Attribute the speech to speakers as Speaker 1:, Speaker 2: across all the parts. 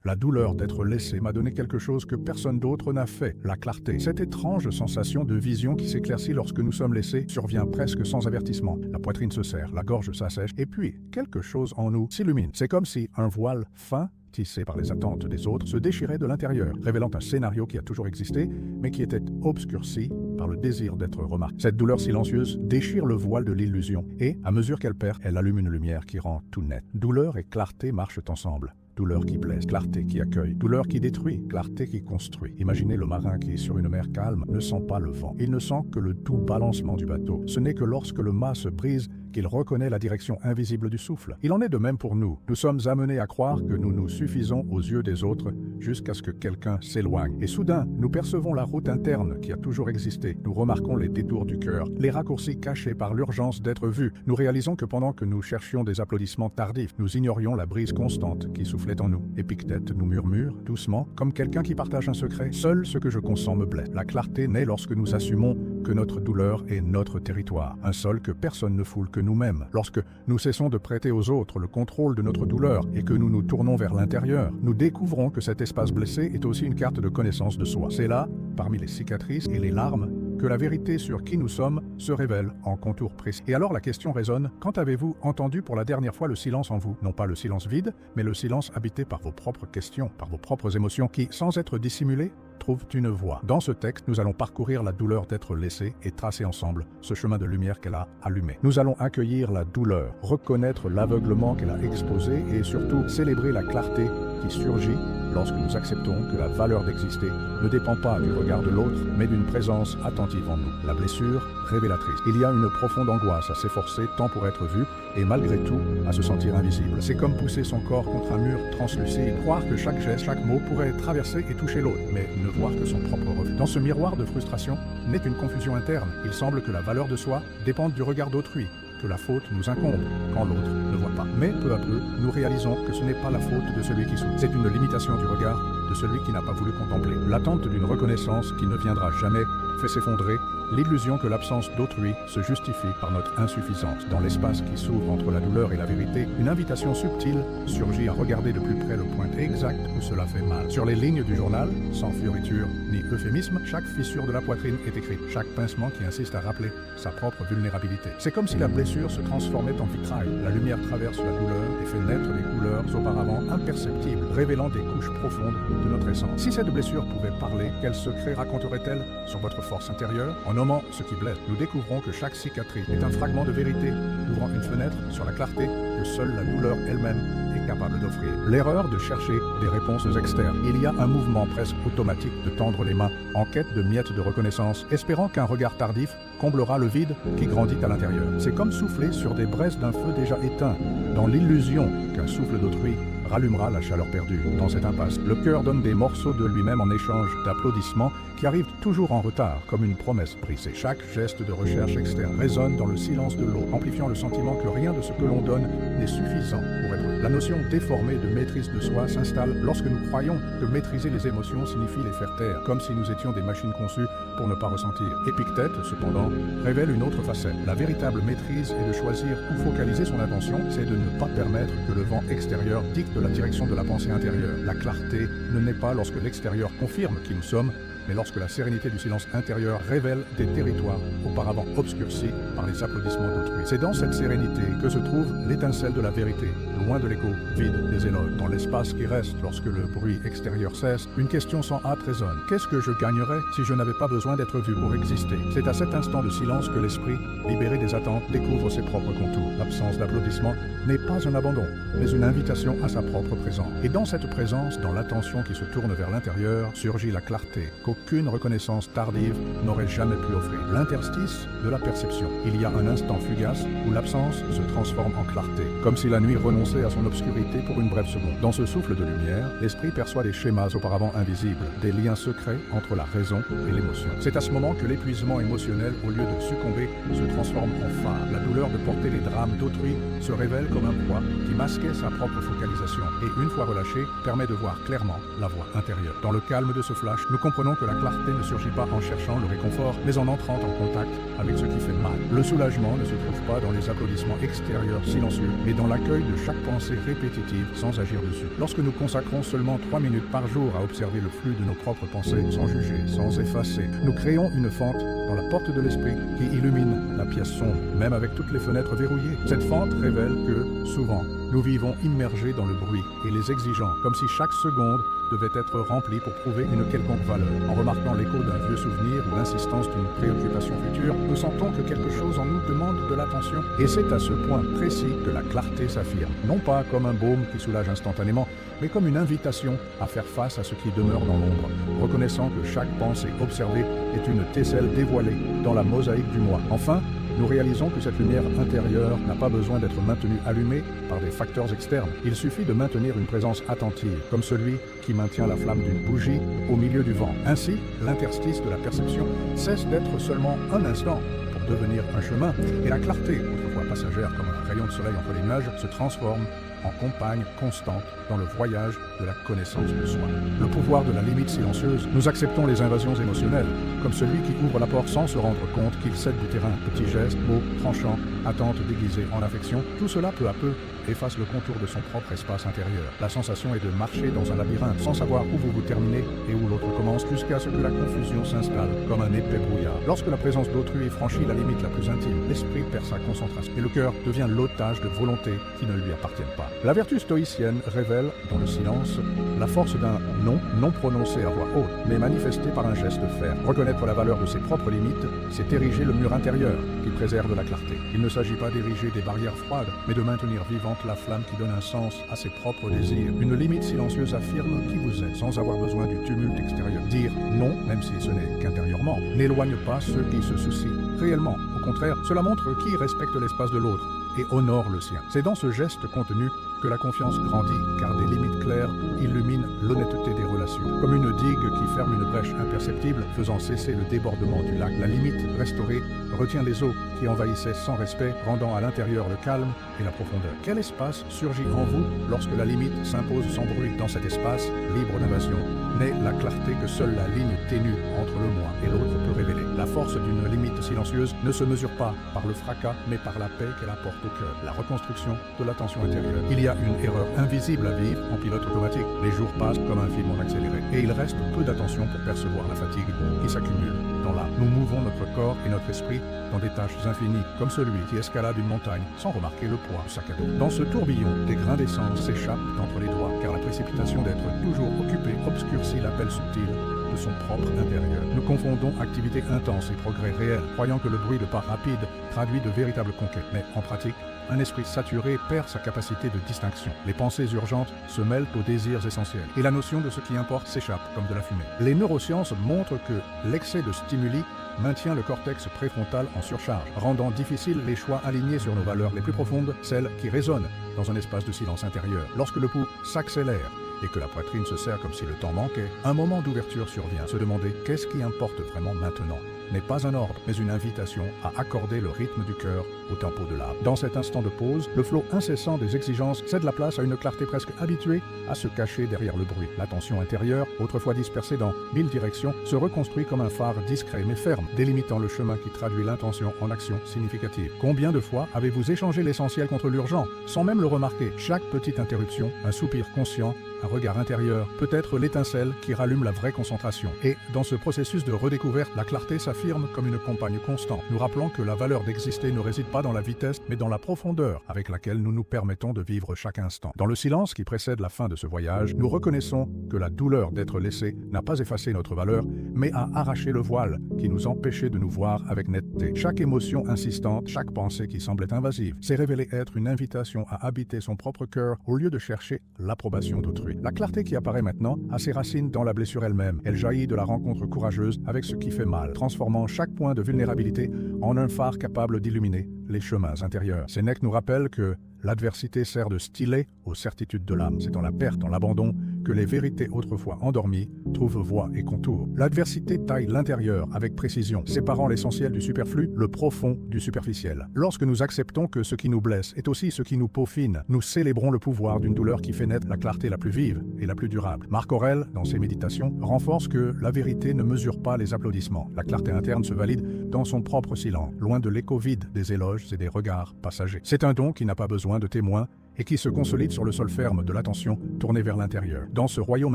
Speaker 1: La douleur d'être laissé m'a donné quelque chose que personne d'autre n'a fait, la clarté. Cette étrange sensation de vision qui s'éclaircit lorsque nous sommes laissés survient presque sans avertissement. La poitrine se serre, la gorge s'assèche, et puis quelque chose en nous s'illumine. C'est comme si un voile fin, tissé par les attentes des autres, se déchirait de l'intérieur, révélant un scénario qui a toujours existé, mais qui était obscurci par le désir d'être remarqué. Cette douleur silencieuse déchire le voile de l'illusion, et, à mesure qu'elle perd, elle allume une lumière qui rend tout net. Douleur et clarté marchent ensemble. Douleur qui blesse, clarté qui accueille. Douleur qui détruit, clarté qui construit. Imaginez le marin qui, sur une mer calme, ne sent pas le vent. Il ne sent que le doux balancement du bateau. Ce n'est que lorsque le mât se brise qu'il reconnaît la direction invisible du souffle. Il en est de même pour nous. Nous sommes amenés à croire que nous nous suffisons aux yeux des autres jusqu'à ce que quelqu'un s'éloigne. Et soudain, nous percevons la route interne qui a toujours existé. Nous remarquons les détours du cœur, les raccourcis cachés par l'urgence d'être vus. Nous réalisons que pendant que nous cherchions des applaudissements tardifs, nous ignorions la brise constante qui soufflait en nous. Épictète nous murmure, doucement, comme quelqu'un qui partage un secret. Seul ce que je consens me blesse. La clarté naît lorsque nous assumons que notre douleur est notre territoire, un sol que personne ne foule que nous-mêmes. Lorsque nous cessons de prêter aux autres le contrôle de notre douleur et que nous nous tournons vers l'intérieur, nous découvrons que cet espace blessé est aussi une carte de connaissance de soi. C'est là, parmi les cicatrices et les larmes, que la vérité sur qui nous sommes se révèle en contours précis. Et alors la question résonne, quand avez-vous entendu pour la dernière fois le silence en vous? Non pas le silence vide, mais le silence habité par vos propres questions, par vos propres émotions qui, sans être dissimulées, trouvent une voie. Dans ce texte, nous allons parcourir la douleur d'être laissé et tracer ensemble ce chemin de lumière qu'elle a allumé. Nous allons accueillir la douleur, reconnaître l'aveuglement qu'elle a exposé et surtout célébrer la clarté qui surgit lorsque nous acceptons que la valeur d'exister ne dépend pas du regard de l'autre, mais d'une présence attentive en nous. La blessure révélatrice. Il y a une profonde angoisse à s'efforcer tant pour être vu et malgré tout à se sentir invisible. C'est comme pousser son corps contre un mur translucide, croire que chaque geste, chaque mot pourrait traverser et toucher l'autre, mais ne voir que son propre reflet. Dans ce miroir de frustration naît une confusion interne. Il semble que la valeur de soi dépende du regard d'autrui, que la faute nous incombe quand l'autre ne voit pas. Mais peu à peu, nous réalisons que ce n'est pas la faute de celui qui souffre. C'est une limitation du regard de celui qui n'a pas voulu contempler. L'attente d'une reconnaissance qui ne viendra jamais fait s'effondrer l'illusion que l'absence d'autrui se justifie par notre insuffisance. Dans l'espace qui s'ouvre entre la douleur et la vérité, une invitation subtile surgit à regarder de plus près le point exact où cela fait mal. Sur les lignes du journal, sans fioriture ni euphémisme, chaque fissure de la poitrine est écrite, chaque pincement qui insiste à rappeler sa propre vulnérabilité. C'est comme si la blessure se transformait en vitrail. La lumière traverse la douleur et fait naître des couleurs auparavant imperceptibles, révélant des couches profondes de notre essence. Si cette blessure pouvait parler, quel secret raconterait-elle sur votre force intérieure? En nommant ce qui blesse, nous découvrons que chaque cicatrice est un fragment de vérité, ouvrant une fenêtre sur la clarté que seule la douleur elle-même est capable d'offrir. L'erreur de chercher des réponses externes. Il y a un mouvement presque automatique de tendre les mains en quête de miettes de reconnaissance, espérant qu'un regard tardif comblera le vide qui grandit à l'intérieur. C'est comme souffler sur des braises d'un feu déjà éteint, dans l'illusion qu'un souffle d'autrui rallumera la chaleur perdue. Dans cette impasse, le cœur donne des morceaux de lui-même en échange d'applaudissements qui arrivent toujours en retard, comme une promesse brisée. Chaque geste de recherche externe résonne dans le silence de l'autre, amplifiant le sentiment que rien de ce que l'on donne n'est suffisant pour être vrai. La notion déformée de maîtrise de soi s'installe lorsque nous croyons que maîtriser les émotions signifie les faire taire, comme si nous étions des machines conçues pour ne pas ressentir. Épictète, cependant, révèle une autre facette. La véritable maîtrise est de choisir où focaliser son attention, c'est de ne pas permettre que le vent extérieur dicte la direction de la pensée intérieure. La clarté ne naît pas lorsque l'extérieur confirme qui nous sommes, mais lorsque la sérénité du silence intérieur révèle des territoires auparavant obscurcis par les applaudissements d'autrui. C'est dans cette sérénité que se trouve l'étincelle de la vérité, loin de l'écho vide des éloges. Dans l'espace qui reste lorsque le bruit extérieur cesse, une question sans hâte résonne. Qu'est-ce que je gagnerais si je n'avais pas besoin d'être vu pour exister? C'est à cet instant de silence que l'esprit, libéré des attentes, découvre ses propres contours. L'absence d'applaudissements n'est pas un abandon, mais une invitation à sa propre présence. Et dans cette présence, dans l'attention qui se tourne vers l'intérieur, surgit la clarté qu'aucune reconnaissance tardive n'aurait jamais pu offrir. L'interstice de la perception. Il y a un instant fugace où l'absence se transforme en clarté, comme si la nuit renonçait à son obscurité pour une brève seconde. Dans ce souffle de lumière, l'esprit perçoit des schémas auparavant invisibles, des liens secrets entre la raison et l'émotion. C'est à ce moment que l'épuisement émotionnel, au lieu de succomber, se transforme en phare. La douleur de porter les drames d'autrui se révèle comme un poids qui masquait sa propre focalisation et, une fois relâché, permet de voir clairement la voie intérieure. Dans le calme de ce flash, nous comprenons que la clarté ne surgit pas en cherchant le réconfort, mais en entrant en contact avec ce qui fait mal. Le soulagement ne se trouve pas dans les applaudissements extérieurs silencieux, mais dans l'accueil de chaque pensée répétitive sans agir dessus. Lorsque nous consacrons seulement 3 minutes par jour à observer le flux de nos propres pensées, sans juger, sans effacer, nous créons une fente dans la porte de l'esprit qui illumine la pièce sombre, même avec toutes les fenêtres verrouillées. Cette fente révèle que, souvent, nous vivons immergés dans le bruit et les exigeants, comme si chaque seconde devait être remplie pour prouver une quelconque valeur. En remarquant l'écho d'un vieux souvenir ou l'insistance d'une préoccupation future, nous sentons que quelque chose en nous demande de l'attention. Et c'est à ce point précis que la clarté s'affirme, non pas comme un baume qui soulage instantanément, mais comme une invitation à faire face à ce qui demeure dans l'ombre, reconnaissant que chaque pensée observée est une tesselle dévoilée dans la mosaïque du moi. Enfin, nous réalisons que cette lumière intérieure n'a pas besoin d'être maintenue allumée par des facteurs externes. Il suffit de maintenir une présence attentive, comme celui qui maintient la flamme d'une bougie au milieu du vent. Ainsi, l'interstice de la perception cesse d'être seulement un instant pour devenir un chemin, et la clarté, autrefois passagère comme un rayon de soleil entre les nuages, se transforme en compagne constante dans le voyage de la connaissance de soi. Le pouvoir de la limite silencieuse, nous acceptons les invasions émotionnelles, comme celui qui ouvre la porte sans se rendre compte qu'il cède du terrain. Petits gestes, mots, tranchants, attentes déguisées en affection, tout cela peu à peu efface le contour de son propre espace intérieur. La sensation est de marcher dans un labyrinthe sans savoir où vous terminez et où l'autre commence, jusqu'à ce que la confusion s'installe comme un épais brouillard. Lorsque la présence d'autrui franchit la limite la plus intime, l'esprit perd sa concentration et le cœur devient l'otage de volontés qui ne lui appartiennent pas. La vertu stoïcienne révèle, dans le silence, la force d'un non prononcé à voix haute, mais manifesté par un geste ferme. Reconnaître la valeur de ses propres limites, c'est ériger le mur intérieur qui préserve la clarté. Il ne s'agit pas d'ériger des barrières froides, mais de maintenir vivante la flamme qui donne un sens à ses propres désirs. Une limite silencieuse affirme qui vous êtes, sans avoir besoin du tumulte extérieur. Dire non, même si ce n'est qu'intérieurement, n'éloigne pas ceux qui se soucient réellement. Au contraire, cela montre qui respecte l'espace de l'autre et honore le sien. C'est dans ce geste contenu que la confiance grandit, car des limites claires illuminent l'honnêteté des relations. Comme une digue qui ferme une brèche imperceptible, faisant cesser le débordement du lac, la limite restaurée retient les eaux qui envahissaient sans respect, rendant à l'intérieur le calme et la profondeur. Quel espace surgit en vous lorsque la limite s'impose sans bruit? Dans cet espace, libre d'invasion, naît la clarté que seule la ligne ténue entre le moi et l'autre peut révéler. La force d'une limite silencieuse ne se mesure pas par le fracas, mais par la paix qu'elle apporte au cœur, la reconstruction de l'attention intérieure. Il y a une erreur invisible à vivre en pilote automatique. Les jours passent comme un film en accéléré, et il reste peu d'attention pour percevoir la fatigue qui s'accumule dans l'âme. Nous mouvons notre corps et notre esprit dans des tâches infinies, comme celui qui escalade une montagne sans remarquer le poids du sac à dos. Dans ce tourbillon, des grains d'essence s'échappent d'entre les doigts, car la précipitation d'être toujours occupé obscurcit l'appel subtil de son propre intérieur. Nous confondons activité intense et progrès réel, croyant que le bruit de pas rapide traduit de véritables conquêtes. Mais en pratique, un esprit saturé perd sa capacité de distinction. Les pensées urgentes se mêlent aux désirs essentiels, et la notion de ce qui importe s'échappe comme de la fumée. Les neurosciences montrent que l'excès de stimuli maintient le cortex préfrontal en surcharge, rendant difficiles les choix alignés sur nos valeurs les plus profondes, celles qui résonnent dans un espace de silence intérieur. Lorsque le pouls s'accélère et que la poitrine se serre comme si le temps manquait, un moment d'ouverture survient. Se demander qu'est-ce qui importe vraiment maintenant n'est pas un ordre, mais une invitation à accorder le rythme du cœur au tempo de l'âme. Dans cet instant de pause, le flot incessant des exigences cède la place à une clarté presque habituée à se cacher derrière le bruit. L'attention intérieure, autrefois dispersée dans 1000 directions, se reconstruit comme un phare discret mais ferme, délimitant le chemin qui traduit l'intention en action significative. Combien de fois avez-vous échangé l'essentiel contre l'urgent, sans même le remarquer? Chaque petite interruption, un soupir conscient, un regard intérieur, peut être l'étincelle qui rallume la vraie concentration. Et dans ce processus de redécouverte, la clarté s'affirme comme une compagne constante, nous rappelant que la valeur d'exister ne réside pas dans la vitesse, mais dans la profondeur avec laquelle nous nous permettons de vivre chaque instant. Dans le silence qui précède la fin de ce voyage, nous reconnaissons que la douleur d'être laissé n'a pas effacé notre valeur, mais a arraché le voile qui nous empêchait de nous voir avec netteté. Chaque émotion insistante, chaque pensée qui semblait invasive, s'est révélée être une invitation à habiter son propre cœur au lieu de chercher l'approbation d'autrui. La clarté qui apparaît maintenant a ses racines dans la blessure elle-même. Elle jaillit de la rencontre courageuse avec ce qui fait mal, transformant chaque point de vulnérabilité en un phare capable d'illuminer les chemins intérieurs. Sénèque nous rappelle que l'adversité sert de stylet aux certitudes de l'âme. C'est dans la perte, dans l'abandon, que les vérités autrefois endormies trouvent voie et contour. L'adversité taille l'intérieur avec précision, séparant l'essentiel du superflu, le profond du superficiel. Lorsque nous acceptons que ce qui nous blesse est aussi ce qui nous peaufine, nous célébrons le pouvoir d'une douleur qui fait naître la clarté la plus vive et la plus durable. Marc Aurèle, dans ses méditations, renforce que la vérité ne mesure pas les applaudissements. La clarté interne se valide dans son propre silence, loin de l'écho vide des éloges et des regards passagers. C'est un don qui n'a pas besoin de témoins et qui se consolide sur le sol ferme de l'attention tournée vers l'intérieur. Dans ce royaume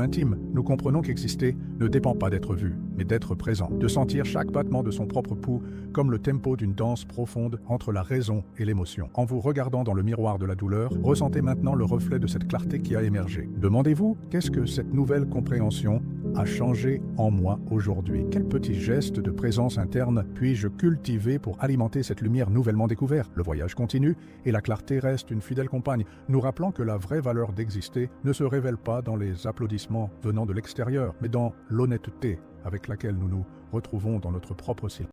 Speaker 1: intime, nous comprenons qu'exister ne dépend pas d'être vu, mais d'être présent, de sentir chaque battement de son propre pouls comme le tempo d'une danse profonde entre la raison et l'émotion. En vous regardant dans le miroir de la douleur, ressentez maintenant le reflet de cette clarté qui a émergé. Demandez-vous, qu'est-ce que cette nouvelle compréhension a changé en moi aujourd'hui? Quel petit geste de présence interne puis-je cultiver pour alimenter cette lumière nouvellement découverte? Le voyage continue et la clarté reste une fidèle compagne, nous rappelant que la vraie valeur d'exister ne se révèle pas dans les applaudissements venant de l'extérieur, mais dans l'honnêteté avec laquelle nous nous retrouvons dans notre propre silence.